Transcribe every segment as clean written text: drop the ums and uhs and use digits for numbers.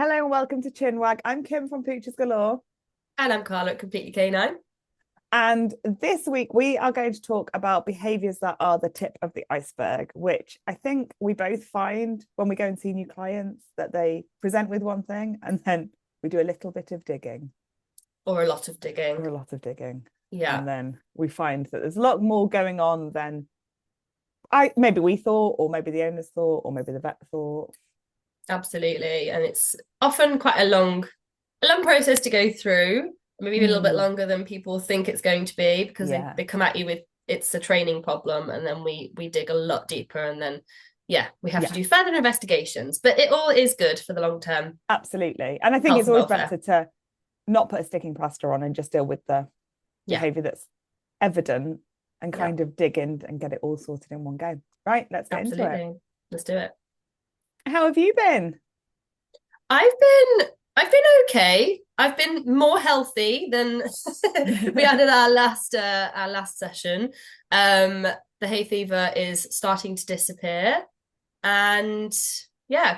Hello and welcome to Chinwag. I'm Kim from Pooches Galore. And I'm Carla at Completely K9. And this week we are going to talk about behaviours that are the tip of the iceberg, which I think we both find when we go and see new clients that they present with one thing and then we do a little bit of digging. Or a lot of digging. Or a lot of digging. Yeah. And then we find that there's a lot more going on than maybe we thought, or maybe the owners thought, or maybe the vet thought. Absolutely. And it's often quite a long process to go through, maybe a little bit longer than people think it's going to be, because they come at you with it's a training problem, and then we dig a lot deeper, and then we have to do further investigations, but it all is good for the long term. Absolutely. And I think it's always better to not put a sticking plaster on and just deal with the behavior that's evident and kind of dig in and get it all sorted in one go. Right, let's get into it. Let's do it. How have you been? I've been okay. I've been more healthy than we had at our last session. The hay fever is starting to disappear, and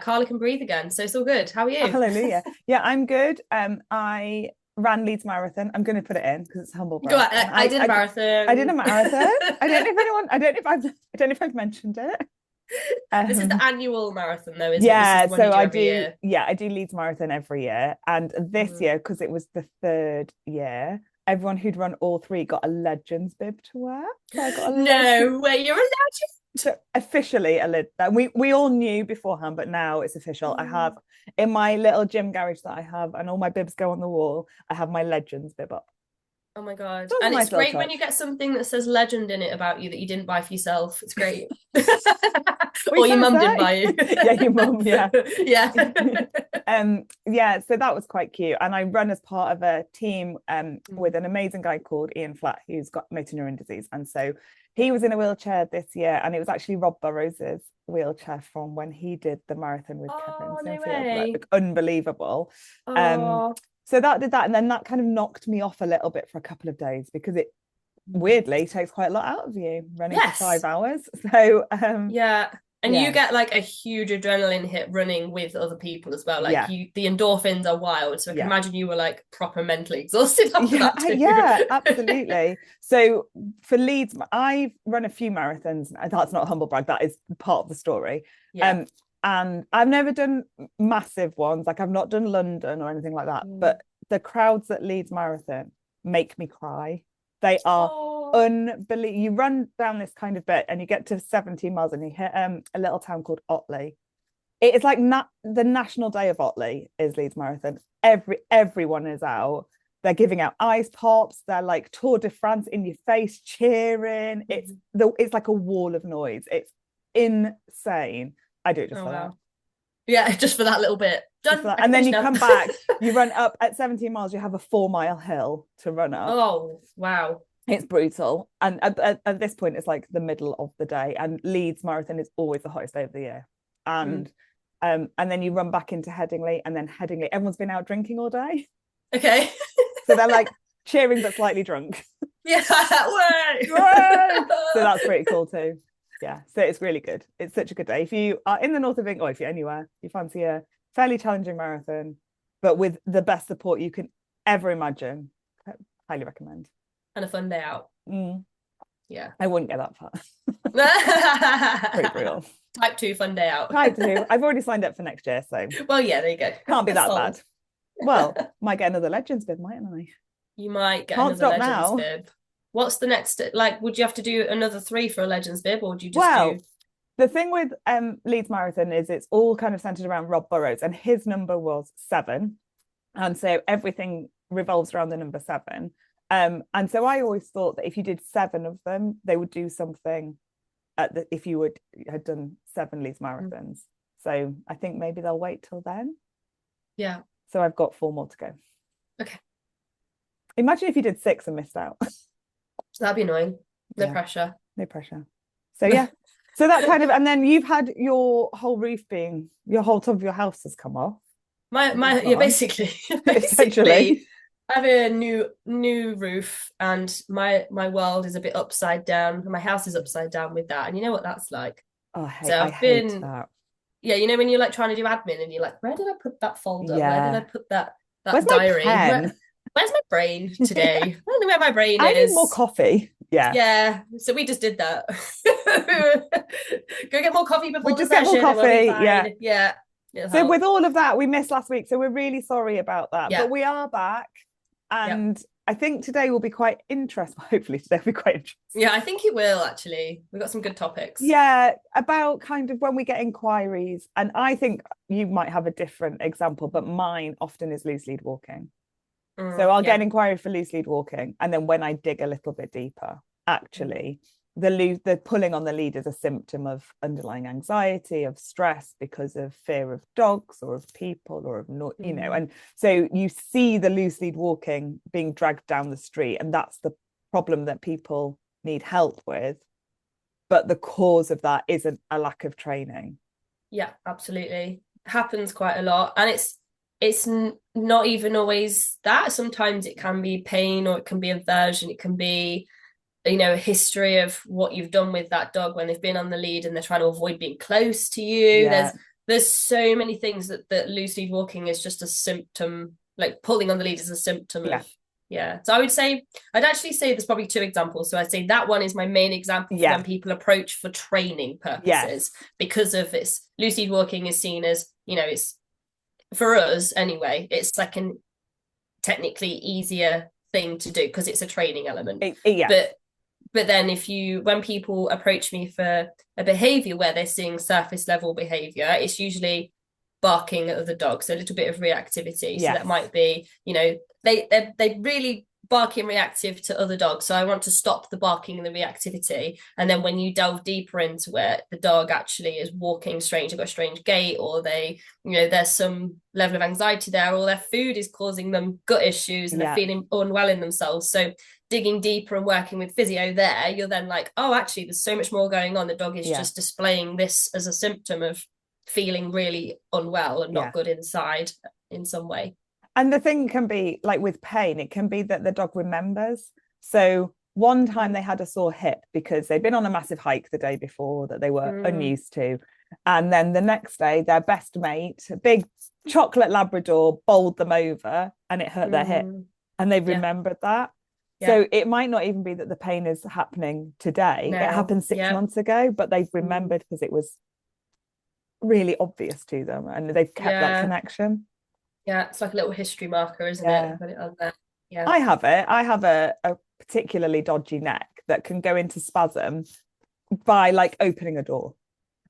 Carla can breathe again, so it's all good. How are you? Hallelujah. Yeah, I'm good. I ran Leeds Marathon. I'm going to put it in because it's humble brag. Go on. I did a marathon. I did a marathon. I don't know if I've mentioned it. This is the annual marathon though, isn't it? So I do Leeds Marathon every year, and this year, because it was the third year, everyone who'd run all three got a Legends bib to wear. So I got no way, you're a legend. So officially we all knew beforehand, but now it's official. I have in my little gym garage that I have, and all my bibs go on the wall, I have my Legends bib up. Oh my God. And it's great when you get something that says legend in it about you that you didn't buy for yourself. It's great. Or your mum did buy you. Yeah, your mum, yeah. Yeah. So that was quite cute. And I run as part of a team with an amazing guy called 𝙒𝙚𝙚𝙘𝙤𝙤 who's got motor neuron disease. And so he was in a wheelchair this year, and it was actually Rob Burrows' wheelchair from when he did the marathon with Kevin. No way. Like, unbelievable. So that did that, and then that kind of knocked me off a little bit for a couple of days because it weirdly takes quite a lot out of you running for 5 hours. So you get like a huge adrenaline hit running with other people as well. Like the endorphins are wild. So I can imagine you were like proper mentally exhausted after that too. Yeah, absolutely. So for Leeds, I've run a few marathons. That's not a humble brag, that is part of the story. And I've never done massive ones, like I've not done London or anything like that. But the crowds at Leeds Marathon make me cry. They are unbelievable. You run down this kind of bit and you get to 17 miles and you hit a little town called 𝙒𝙗𝙗. It is like the national day of 𝙒𝙗𝙗 is Leeds Marathon. Everyone is out. They're giving out ice pops. They're like Tour de France in your face cheering. It's like a wall of noise. It's insane. I do it just for that. Yeah, just for that little bit. And then you come back, you run up at 17 miles, you have a 4-mile hill to run up. Oh, wow. It's brutal. And at this point, it's like the middle of the day. And Leeds Marathon is always the hottest day of the year. And then you run back into Headingley, and then Headingley, everyone's been out drinking all day. Okay. So they're like cheering but slightly drunk. Yeah. Way. So that's pretty cool too. Yeah, so it's really good. It's such a good day. If you are in the north of England, or if you're anywhere, you fancy a fairly challenging marathon, but with the best support you can ever imagine, I highly recommend. And a fun day out. Yeah. I wouldn't get that far. Pretty real. Type 2 fun day out. Type 2. I've already signed up for next year, so. Well, yeah, there you go. Can't be that bad. Well, might get another Legends bib, mightn't I? You might get another Legends bib. What's the next, like, would you have to do another 3 for a Legends bib, or would you just do? The thing with Leeds Marathon is it's all kind of centered around Rob Burrows, and his number was 7. And so everything revolves around the number 7. And so I always thought that if you did 7 of them, they would do something if you had done 7 Leeds Marathons. So I think maybe they'll wait till then. Yeah. So I've got 4 more to go. Okay. Imagine if you did 6 and missed out. That'd be annoying. No pressure. No pressure. So yeah. So that kind of, and then you've had your whole top of your house has come off. Basically Essentially. I have a new roof, and my world is a bit upside down. My house is upside down with that, and you know what that's like. Oh, I hate that. yeah, you know, when you're like trying to do admin and you're like, where did I put that folder? Where did I put that Where's diary? my pen? Where's my brain today? I don't know where my brain I is. need more coffee. Yeah. So we just did that. Go get more coffee before the get session. more coffee. Yeah. So with all of that, we missed last week. So we're really sorry about that. Yeah. But we are back. And I think today will be quite interesting. Hopefully today will be quite interesting. Yeah, I think it will actually. We've got some good topics. Yeah, about kind of when we get inquiries. And I think you might have a different example, but mine often is loose lead walking. So I'll get an inquiry for loose lead walking. And then when I dig a little bit deeper, actually, the pulling on the lead is a symptom of underlying anxiety, of stress because of fear of dogs or of people or of, you know, and so you see the loose lead walking being dragged down the street, and that's the problem that people need help with. But the cause of that isn't a lack of training. Yeah, absolutely. Happens quite a lot. And it's not even always that. Sometimes it can be pain, or it can be aversion. It can be, you know, a history of what you've done with that dog when they've been on the lead and they're trying to avoid being close to you. There's so many things that loose lead walking is just a symptom, like pulling on the lead is a symptom of. So I'd actually say there's probably two examples. So I'd say that one is my main example for when people approach for training purposes, because of this. Loose lead walking is seen as, you know, it's, for us anyway, it's like an technically easier thing to do because it's a training element. But then when people approach me for a behavior where they're seeing surface level behavior, it's usually barking at other dogs, so a little bit of reactivity. So that might be, you know, they really barking reactive to other dogs, so I want to stop the barking and the reactivity. And then when you delve deeper into it, the dog actually is walking strange, they've got a strange gait, or they, you know, there's some level of anxiety there, or their food is causing them gut issues and they're feeling unwell in themselves. So digging deeper and working with physio there, you're then like, oh, actually there's so much more going on. The dog is just displaying this as a symptom of feeling really unwell and not good inside in some way. And the thing can be, like with pain, it can be that the dog remembers. So one time they had a sore hip because they'd been on a massive hike the day before that they were unused to. And then the next day, their best mate, a big chocolate Labrador, bowled them over and it hurt their hip. And they've remembered that. So it might not even be that the pain is happening today. It happened 6 months ago, but they've remembered because it was really obvious to them and they've kept that connection. Yeah, it's like a little history marker, isn't it? Put it on there. Yeah, I have it. I have a particularly dodgy neck that can go into spasm by like opening a door.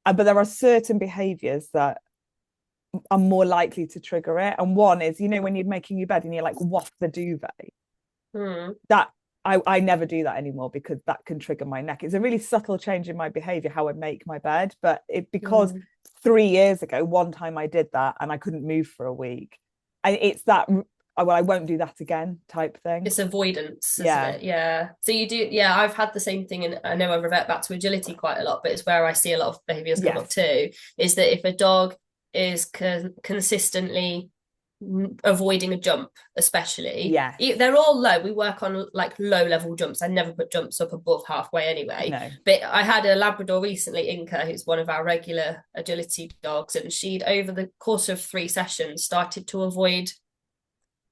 But there are certain behaviours that are more likely to trigger it. And one is, you know, when you're making your bed and you like waft the duvet. That I never do that anymore because that can trigger my neck. It's a really subtle change in my behaviour, how I make my bed. But because 3 years ago, one time I did that and I couldn't move for a week. And it's that, well, I won't do that again type thing. It's avoidance, isn't it? Yeah. So you do, I've had the same thing, and I know I revert back to agility quite a lot, but it's where I see a lot of behaviours come up too, is that if a dog is consistently avoiding a jump, especially, they're all low. We work on like low level jumps. I never put jumps up above halfway anyway. But I had a Labrador recently, Inca, who's one of our regular agility dogs, and she'd over the course of 3 sessions started to avoid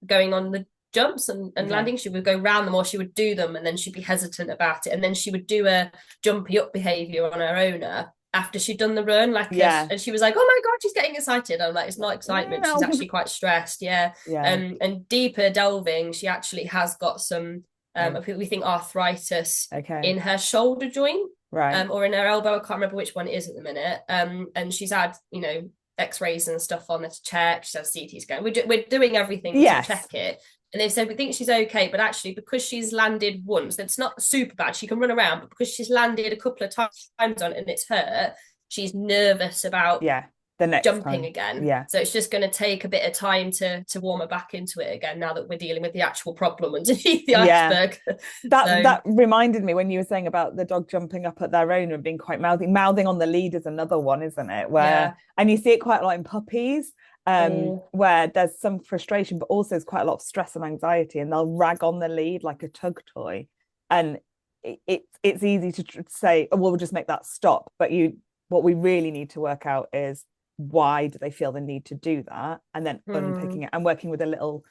going on the jumps and landing. She would go round them, or she would do them and then she'd be hesitant about it, and then she would do a jumpy up behavior on her owner after she'd done the run, like and she was like, oh my god, she's getting excited. I'm like, it's not excitement, she's actually quite stressed. And deeper delving, she actually has got some we think arthritis in her shoulder joint, or in her elbow. I can't remember which one it is at the minute. And she's had, you know, x-rays and stuff on there to check. She's had CT scan. We're doing everything to check it. And they've said, we think she's okay, but actually because she's landed once, it's not super bad, she can run around, but because she's landed a couple of times on it and it's hurt, she's nervous about the next jumping time again. So it's just going to take a bit of time to warm her back into it again, now that we're dealing with the actual problem underneath the iceberg. That reminded me when you were saying about the dog jumping up at their owner and being quite mouthing on the lead is another one, isn't it? Where and you see it quite a lot in puppies, where there's some frustration, but also there's quite a lot of stress and anxiety, and they'll rag on the lead like a tug toy, and it's easy to say, oh, well, we'll just make that stop. But what we really need to work out is, why do they feel the need to do that, and then unpicking it. I'm working with a little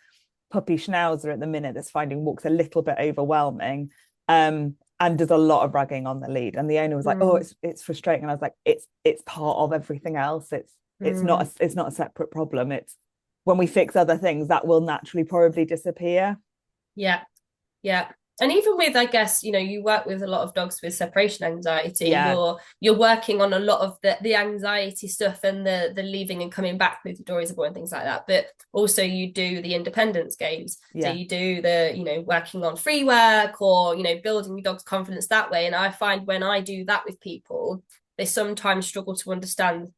puppy schnauzer at the minute that's finding walks a little bit overwhelming, and does a lot of ragging on the lead, and the owner was like, oh, it's frustrating, and I was like, it's part of everything else. It's not a separate problem. It's when we fix other things, that will naturally probably disappear. Yeah And even with, I guess, you know, you work with a lot of dogs with separation anxiety. You're working on a lot of the anxiety stuff and the leaving and coming back with Dory's and things like that. But also you do the independence games. So you do the, you know, working on free work, or, you know, building your dog's confidence that way. And I find when I do that with people, they sometimes struggle to understand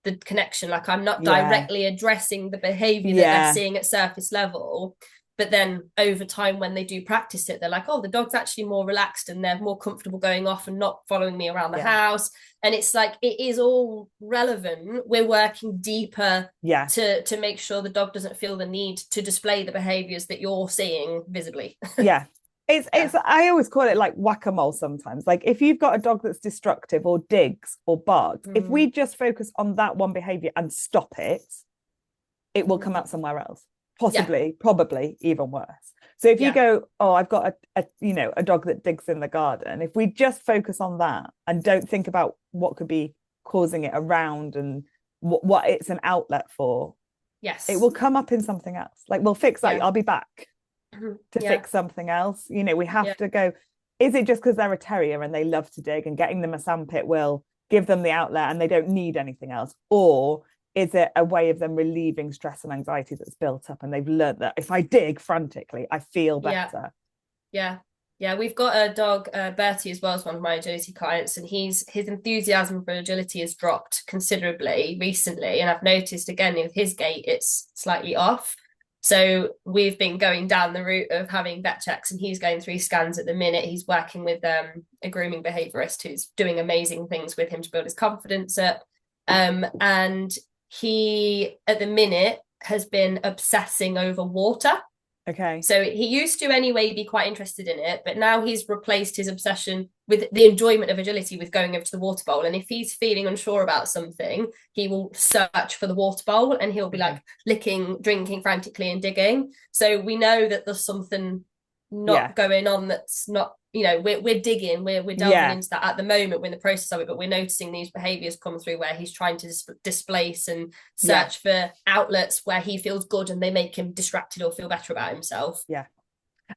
the connection. Like, I'm not directly addressing the behavior that they're seeing at surface level. But then over time, when they do practice it, they're like, oh, the dog's actually more relaxed and they're more comfortable going off and not following me around the house. And it's like, it is all relevant. We're working deeper to make sure the dog doesn't feel the need to display the behaviors that you're seeing visibly. It's I always call it like whack-a-mole sometimes. Like, if you've got a dog that's destructive or digs or barks, if we just focus on that one behavior and stop it, it will come out somewhere else. Possibly, probably even worse. So if you go, oh, I've got a dog that digs in the garden, if we just focus on that and don't think about what could be causing it around and what it's an outlet for, it will come up in something else. Like, we'll fix that. I'll be back to fix something else. You know, we have to go, is it just because they're a terrier and they love to dig and getting them a sandpit will give them the outlet and they don't need anything else? Or is it a way of them relieving stress and anxiety that's built up, and they've learned that if I dig frantically, I feel better? We've got a dog, Bertie, as well, as one of my agility clients, and his enthusiasm for agility has dropped considerably recently, and I've noticed again with his gait it's slightly off. So we've been going down the route of having vet checks, and he's going through scans at the minute. He's working with a grooming behaviourist who's doing amazing things with him to build his confidence up, and he at the minute has been obsessing over water. Okay. So he used to anyway be quite interested in it, but now he's replaced his obsession with the enjoyment of agility with going over to the water bowl. And if he's feeling unsure about something, he will search for the water bowl and he'll be like licking, drinking frantically and digging. So we know that there's something not going on that's not, you know, we're digging, we're delving into that at the moment. We're in the process of it, but we're noticing these behaviors come through where he's trying to displace and search for outlets where he feels good and they make him distracted or feel better about himself.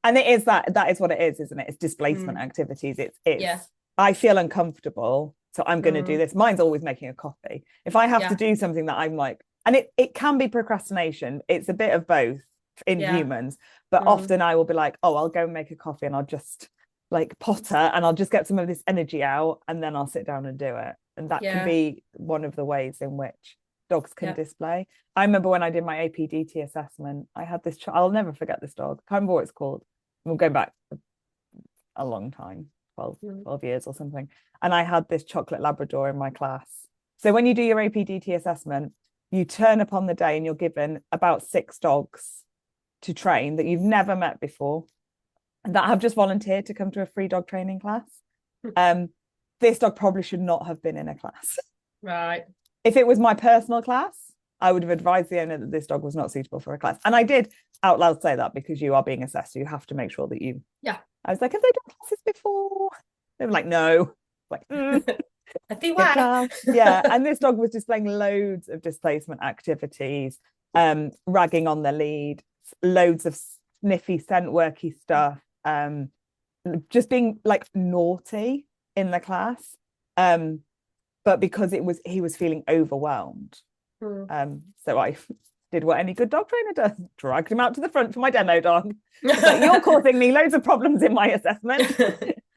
And it is that is what it is, isn't it? It's displacement activities. It's I feel uncomfortable, so I'm going to do this. Mine's always making a coffee. If I have to do something that I'm like, and it can be procrastination, it's a bit of both in humans, but often I will be like, oh, I'll go and make a coffee and I'll just like potter and I'll just get some of this energy out and then I'll sit down and do it. And that can be one of the ways in which dogs can display. I remember when I did my APDT assessment, I had this I'll never forget this dog. I can't remember what it's called. We're going back a long time, 12 years or something. And I had this chocolate Labrador in my class. So when you do your APDT assessment, you turn up on the day and you're given about 6 dogs to train that you've never met before, that have just volunteered to come to a free dog training class. This dog probably should not have been in a class. Right. If it was my personal class, I would have advised the owner that this dog was not suitable for a class. And I did out loud say that, because you are being assessed. So you have to make sure that you... I was like, have they done classes before? They were like, no. Like, I think why. And this dog was displaying loads of displacement activities, ragging on the lead, loads of sniffy scent worky stuff, just being like naughty in the class, but because he was feeling overwhelmed, so I did what any good dog trainer does, dragged him out to the front for my demo dog. Like, you're causing me loads of problems in my assessment.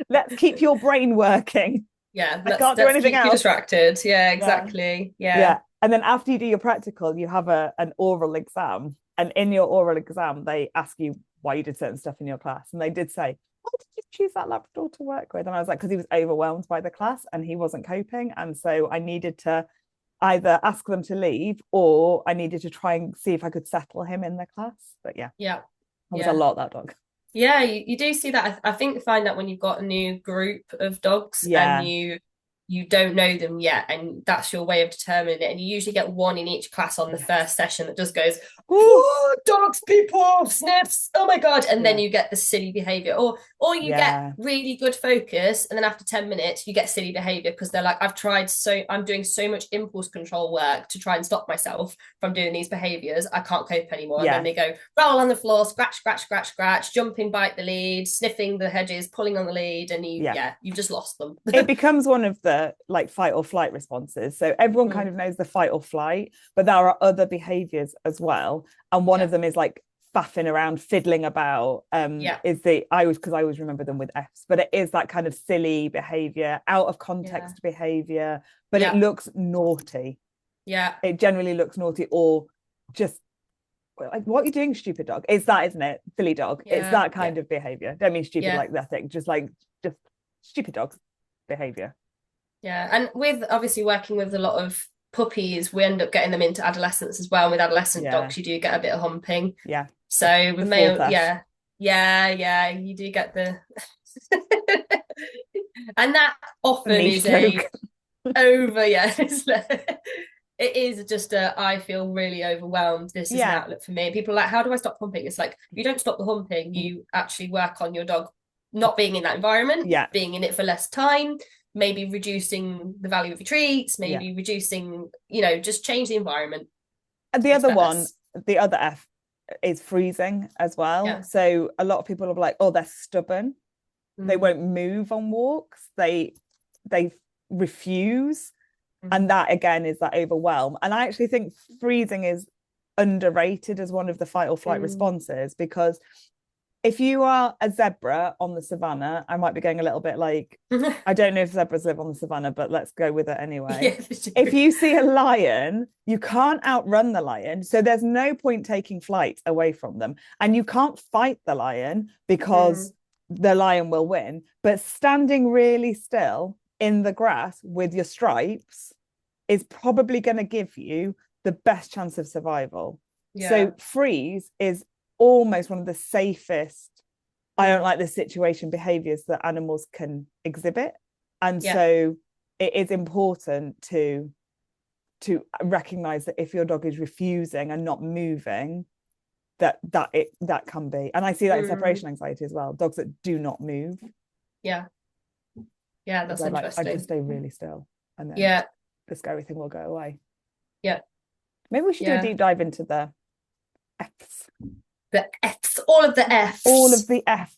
Let's keep your brain working. I can't do anything else. Distracted. Exactly. And then after you do your practical, you have an oral exam. And in your oral exam, they ask you why you did certain stuff in your class. And they did say, why did you choose that Labrador to work with? And I was like, because he was overwhelmed by the class and he wasn't coping. And so I needed to either ask them to leave, or I needed to try and see if I could settle him in the class. But that was a lot, that dog. You do see that. I think find that when you've got a new group of dogs and you don't know them yet, and that's your way of determining it. And you usually get one in each class on the first session that just goes, oh, dogs, people, sniffs, oh my god, and then you get the silly behavior, or you get really good focus, and then after 10 minutes you get silly behavior because they're like, I'm doing so much impulse control work to try and stop myself from doing these behaviors, I can't cope anymore. And then they go roll on the floor, scratch, scratch, scratch, scratch, jumping, bite the lead, sniffing the hedges, pulling on the lead, and you've just lost them. It becomes one of the like fight or flight responses. So everyone kind of knows the fight or flight, but there are other behaviors as well. And one of them is like faffing around, fiddling about. Because I always remember them with F's, but it is that kind of silly behavior, out of context behavior, but it looks naughty. It generally looks naughty, or just like, what are you doing, stupid dog? It's that, isn't it? Silly dog. It's that kind of behavior. Don't mean stupid like that thing, just stupid dogs behavior. And with obviously working with a lot of puppies, we end up getting them into adolescence as well. And with adolescent dogs, you do get a bit of humping. So with male, you do get the and that often is it is just I feel really overwhelmed. This is an outlet for me. People are like, how do I stop humping? It's like, you don't stop the humping, you actually work on your dog not being in that environment, being in it for less time, maybe reducing the value of your treats, maybe reducing, just change the environment. And the other F is freezing as well. So a lot of people are like, oh, they're stubborn. They won't move on walks. They refuse. And that again is that overwhelm. And I actually think freezing is underrated as one of the fight or flight responses, because if you are a zebra on the savannah, I might be going a little bit like, I don't know if zebras live on the savannah, but let's go with it anyway. If you see a lion, you can't outrun the lion. So there's no point taking flight away from them. And you can't fight the lion because the lion will win. But standing really still in the grass with your stripes is probably going to give you the best chance of survival. So freeze is almost one of the safest, I don't like this situation behaviors that animals can exhibit. And so it is important to recognize that if your dog is refusing and not moving, that can be. And I see that in separation anxiety as well, dogs that do not move. That's interesting. Like, I just stay really still, and then the scary thing will go away. Maybe we should do a deep dive into the F's. The F's, all of the F's.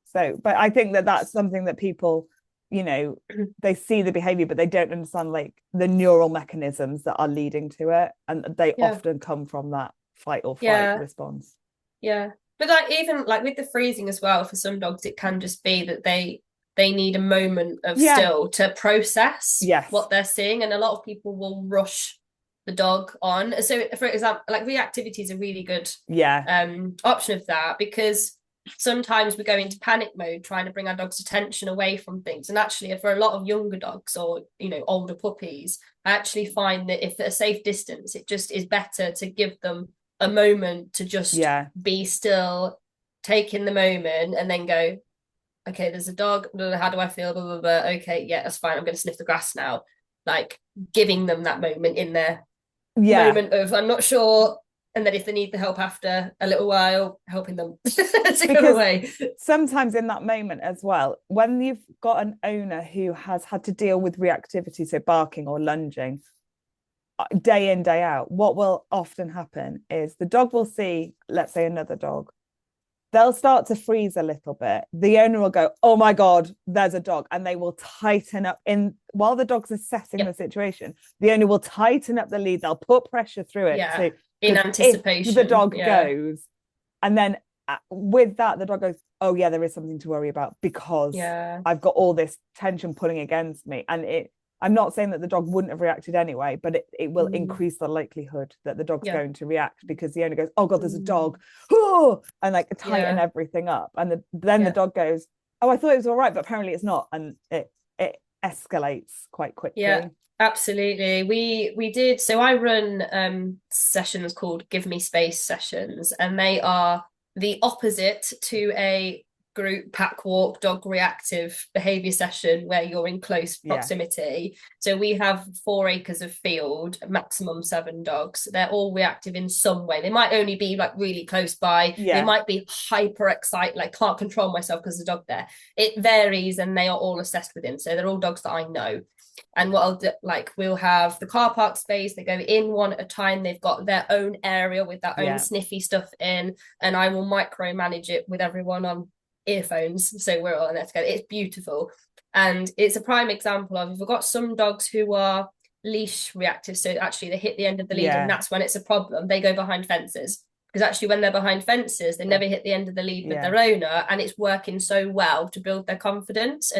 So, but I think that's something that people, they see the behavior, but they don't understand like the neural mechanisms that are leading to it, and they often come from that fight or flight response. But like, even like with the freezing as well, for some dogs it can just be that they need a moment of still to process what they're seeing, and a lot of people will rush the dog on. So for example, like reactivity is a really good option of that, because sometimes we go into panic mode trying to bring our dog's attention away from things. And actually, for a lot of younger dogs or older puppies, I actually find that if at a safe distance, it just is better to give them a moment to just be still, take in the moment, and then go, okay, there's a dog, how do I feel, blah, blah, blah. Okay, that's fine, I'm going to sniff the grass now. Like giving them that moment in their moment of I'm not sure, and then if they need the help after a little while, helping them to go away. Sometimes in that moment as well, when you've got an owner who has had to deal with reactivity, so barking or lunging, day in, day out, what will often happen is the dog will see, let's say, another dog. They'll start to freeze a little bit. The owner will go, oh my God, there's a dog. And they will tighten up while the dog's assessing the situation. The owner will tighten up the lead. They'll put pressure through it. In anticipation. If the dog goes. And then with that, the dog goes, oh yeah, there is something to worry about, because I've got all this tension pulling against me. And I'm not saying that the dog wouldn't have reacted anyway, but it will increase the likelihood that the dog's going to react, because the owner goes, oh God, there's a dog, and like tighten everything up. And then the dog goes, oh, I thought it was all right, but apparently it's not. And it escalates quite quickly. Absolutely. We did. So I run sessions called Give Me Space sessions, and they are the opposite to a group pack walk dog reactive behavior session where you're in close proximity. So we have 4 acres of field, maximum 7 dogs. They're all reactive in some way. They might only be like really close by. They might be hyper excited, like can't control myself because there's a dog there. It varies, and they are all assessed within. So they're all dogs that I know. And what I'll do, like, we'll have the car park space, they go in one at a time, they've got their own area with their own sniffy stuff in, and I will micromanage it with everyone on earphones, so we're all in there together. It's beautiful, and it's a prime example of, we've got some dogs who are leash reactive, so actually they hit the end of the lead and that's when it's a problem. They go behind fences, because actually when they're behind fences they never hit the end of the lead with their owner, and it's working so well to build their confidence.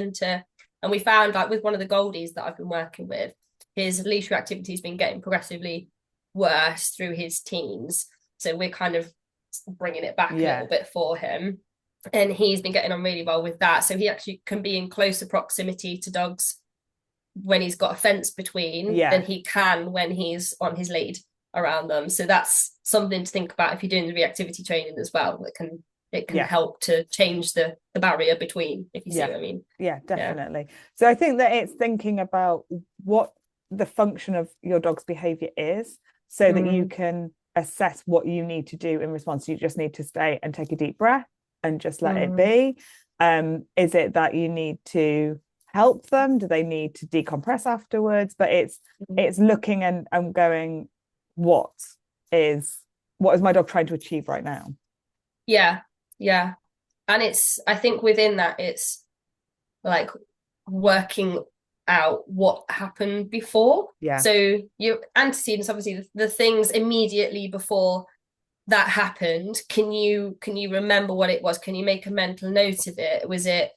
And we found, like, with one of the Goldies that I've been working with, his leash reactivity has been getting progressively worse through his teens, so we're kind of bringing it back a little bit for him, and he's been getting on really well with that. So he actually can be in closer proximity to dogs when he's got a fence between than he can when he's on his lead around them. So that's something to think about if you're doing the reactivity training as well. It can help to change the barrier between, if you see what I mean. Yeah, definitely. So I think that it's thinking about what the function of your dog's behavior is, so that you can assess what you need to do in response. You just need to stay and take a deep breath and just let it be. Is it that you need to help them? Do they need to decompress afterwards? But it's looking and going, what is my dog trying to achieve right now? Yeah. And I think within that, it's like working out what happened before. So your antecedents, obviously the things immediately before that happened, can you remember what it was? Can you make a mental note of it? Was it,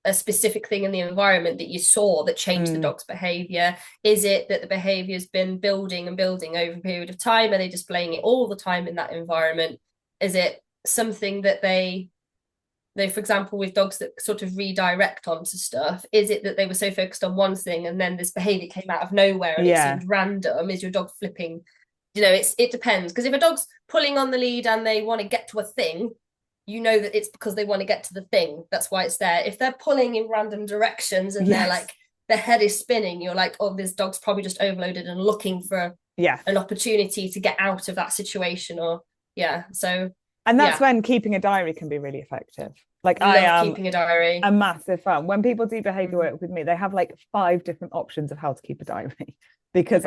a specific thing in the environment that you saw that changed the dog's behavior? Is it that the behavior has been building and building over a period of time? Are they displaying it all the time in that environment? Is it something that they, for example, with dogs that sort of redirect onto stuff, is it that they were so focused on one thing and then this behavior came out of nowhere and it seemed random? Is your dog flipping? It depends, because if a dog's pulling on the lead and they want to get to a thing, that it's because they want to get to the thing. That's why it's there. If they're pulling in random directions and they're like, their head is spinning, you're like, oh, this dog's probably just overloaded and looking for an opportunity to get out of that situation. And that's when keeping a diary can be really effective. Like, I am keeping a diary a massive fan. When people do behavior work with me, they have like 5 different options of how to keep a diary, because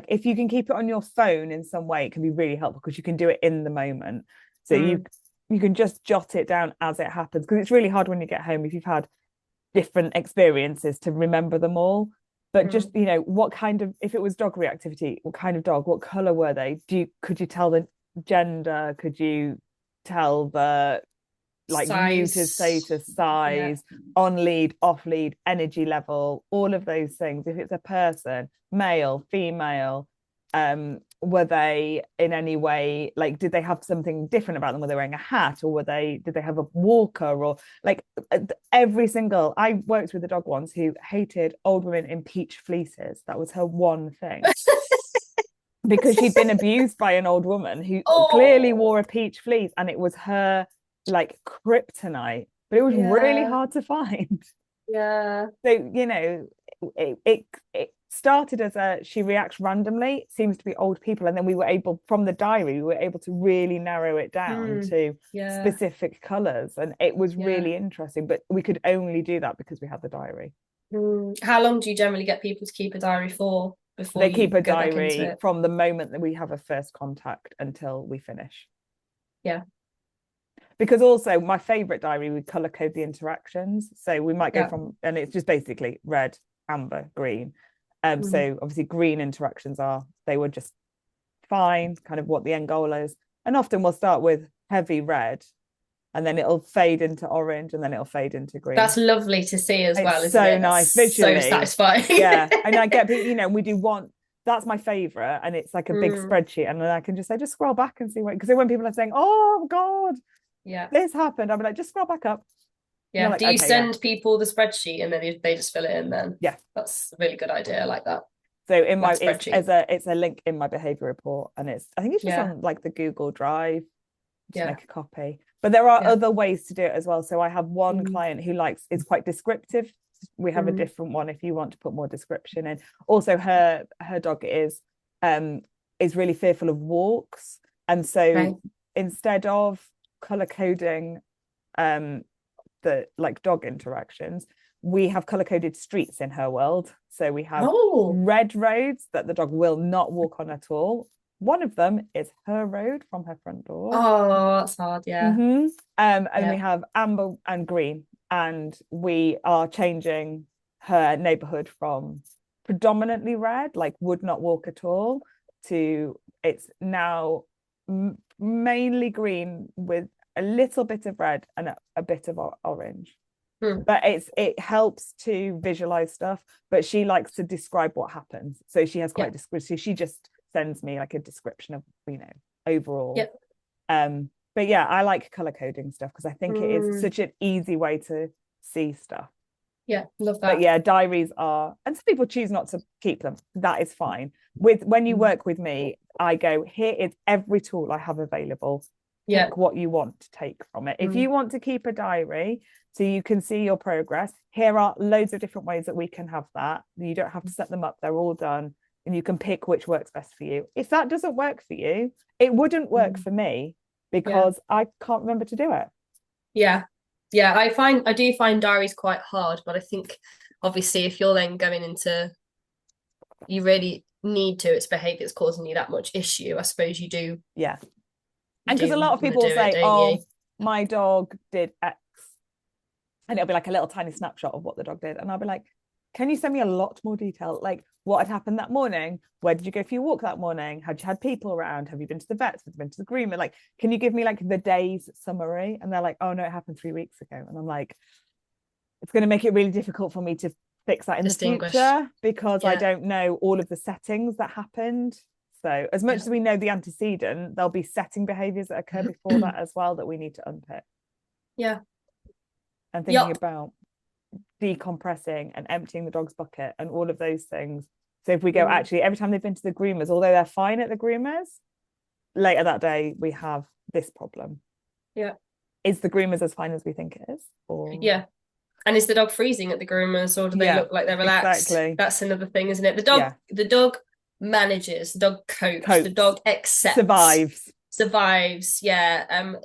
if you can keep it on your phone in some way, it can be really helpful, because you can do it in the moment. So you can just jot it down as it happens, because it's really hard when you get home, if you've had different experiences, to remember them all. But just, what kind of, if it was dog reactivity, what kind of dog, what color were they? Could you tell the gender? Could you tell the neuter status, size, on lead, off lead, energy level, all of those things? If it's a person, male, female, were they in any way, like, did they have something different about them? Were they wearing a hat, or did they have a walker, or like I worked with a dog once who hated old women in peach fleeces. That was her one thing. Because she'd been abused by an old woman who clearly wore a peach fleece, and it was her like kryptonite, but it was really hard to find. So it started as she reacts randomly, it seems to be old people, and then we were able, from the diary, to really narrow it down to specific colors, and it was really interesting. But we could only do that because we had the diary. How long do you generally get people to keep a diary for? Before they keep a diary from the moment that we have a first contact until we finish. Because also my favorite diary, we color code the interactions, so we might go from, and it's just basically red, amber, green. So obviously green interactions they were just fine, kind of what the end goal is, and often we'll start with heavy red, and then it'll fade into orange, and then it'll fade into green. That's lovely to see as well, isn't so it? Nice visually, so satisfying. And I get people, we do one, that's my favorite, and it's like a big spreadsheet, and then I can just say, just scroll back and see what, because when people are saying, oh god, this happened, I'm like, just scroll back up. Like, do you send people the spreadsheet and then they just fill it in then? That's a really good idea. I like that. So in my it's a link in my behavior report, and I think it's just on like the Google Drive. Just make a copy. But there are other ways to do it as well. So I have one client who is quite descriptive. We have a different one if you want to put more description in. Also, her dog is really fearful of walks, and so instead of color coding the like dog interactions, we have color coded streets in her world. So we have red roads that the dog will not walk on at all. One of them is her road from her front door. Oh, that's hard. Yeah. And we have amber and green, and we are changing her neighborhood from predominantly red, like would not walk at all, to it's now mainly green with a little bit of red and a bit of orange. But it helps to visualize stuff, but she likes to describe what happens, so she has quite descriptive. She just sends me like a description of, you know, overall. But yeah, I like color coding stuff because I think it is such an easy way to see stuff. Love that. But yeah, diaries are, and some people choose not to keep them, that is fine. When you work with me, I go, here is every tool I have available. Pick what you want to take from it. If you want to keep a diary so you can see your progress, here are loads of different ways that we can have that. You don't have to set them up, they're all done, and you can pick which works best for you. If that doesn't work for you, it wouldn't work for me, because I can't remember to do it. I do find diaries quite hard, but I think obviously if you're then going into, you really need to, it's behavior that's causing you that much issue, I suppose you do. And because a lot of people say, my dog did X, and it'll be like a little tiny snapshot of what the dog did, and I'll be like, can you send me a lot more detail, like what had happened that morning, where did you go for your walk that morning, had you had people around, have you been to the vets, have you been to the groomer, like can you give me like the day's summary? And they're like, oh no, it happened 3 weeks ago. And I'm like, it's going to make it really difficult for me to fix that in the future, because I don't know all of the settings that happened. So as much as we know the antecedent, there'll be setting behaviours that occur before that as well that we need to unpick. And thinking about decompressing and emptying the dog's bucket and all of those things. So if we go, actually, every time they've been to the groomers, although they're fine at the groomers, later that day we have this problem. Is the groomers as fine as we think it is? Or and is the dog freezing at the groomers, or do they look like they're relaxed? Exactly. That's another thing, isn't it? The dog manages, the dog copes, the dog accepts, survives.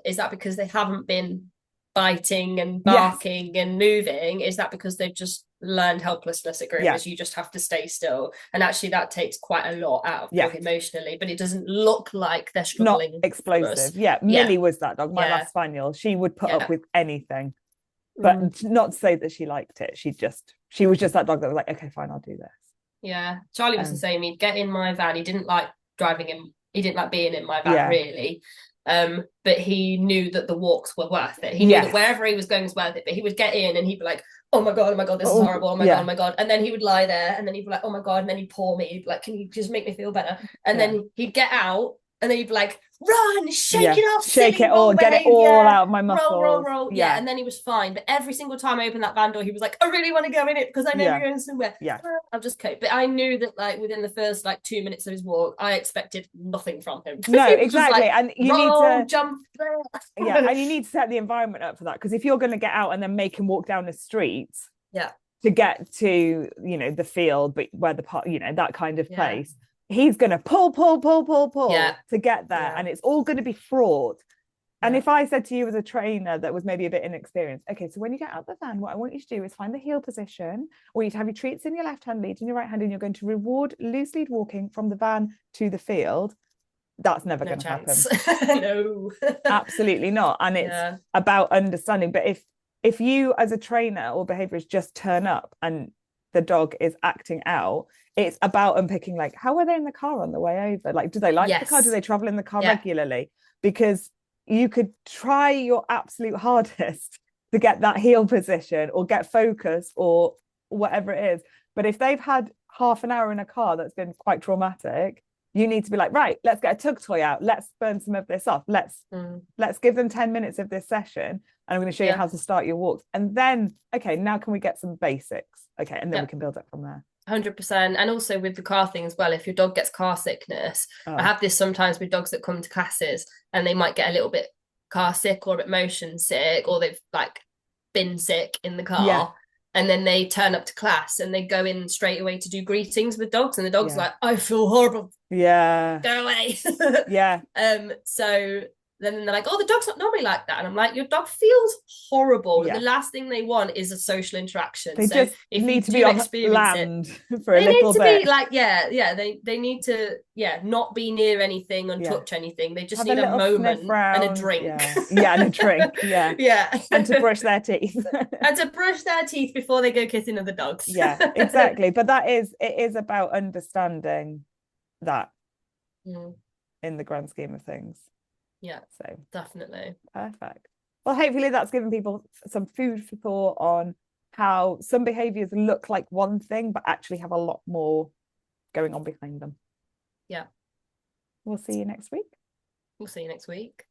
Is that because they haven't been biting and barking and moving? Is that because they've just learned helplessness at groomers? You just have to stay still, and actually that takes quite a lot out of dog emotionally, but it doesn't look like they're struggling. Not explosive. Millie was that dog, my last spaniel. She would put up with anything, but not to say that she liked it. She was just that dog that was like, okay, fine, I'll do this. Charlie was the same. He'd get in my van. He didn't like driving him, he didn't like being in my van really, but he knew that the walks were worth it. He knew that wherever he was going was worth it, but he would get in and he'd be like, oh my god, this is horrible, oh my god, and then he would lie there and then he'd be like, oh my god, and then he'd paw me, he'd be like, can you just make me feel better? And then he'd get out and then he'd be like, run, shake it off, shake it all, get it all out of my muscles, roll. And then he was fine. But every single time I opened that van door, he was like, I really want to go in it because I know you're going somewhere. I'll just cope. But I knew that like within the first like 2 minutes of his walk, I expected nothing from him. No, exactly. Like, and you need to jump and you need to set the environment up for that, because if you're going to get out and then make him walk down the street to get to, you know, the field, but where the part, you know, that kind of place, he's going to pull to get there, and it's all going to be fraught. And if I said to you as a trainer that was maybe a bit inexperienced, okay, so when you get out the van, what I want you to do is find the heel position, or you to have your treats in your left hand, lead in your right hand, and you're going to reward loose lead walking from the van to the field. That's never going to happen. No, absolutely not. And it's about understanding. But if you as a trainer or behaviorist just turn up and the dog is acting out, it's about unpicking, like, how are they in the car on the way over? Like, do they like the car? Do they travel in the car regularly? Because you could try your absolute hardest to get that heel position or get focus or whatever it is. But if they've had half an hour in a car that's been quite traumatic, you need to be like, right, let's get a tug toy out. Let's burn some of this off. Let's give them 10 minutes of this session. And I'm going to show you how to start your walks. And then, okay, now can we get some basics? Okay, and then we can build up from there. 100%. And also with the car thing as well, if your dog gets car sickness, I have this sometimes with dogs that come to classes and they might get a little bit car sick or a bit motion sick, or they've like been sick in the car. Yeah. And then they turn up to class and they go in straight away to do greetings with dogs, and the dog's Yeah. like, I feel horrible. Yeah. Go away. Yeah. So then they're like, oh, the dog's not normally like that. And I'm like, your dog feels horrible. Yeah. And the last thing they want is a social interaction. They so just if need you to do be on experience land it, for a little bit. They need to be like, they need to, not be near anything and touch anything. They just have need a moment and a drink. Yeah, and a drink. Yeah. Yeah. And to brush their teeth. And to brush their teeth before they go kissing other dogs. Yeah, exactly. But it is about understanding that in the grand scheme of things. Yeah, so definitely. Perfect. Well, hopefully that's given people some food for thought on how some behaviors look like one thing but actually have a lot more going on behind them. Yeah. We'll see you next week. We'll see you next week.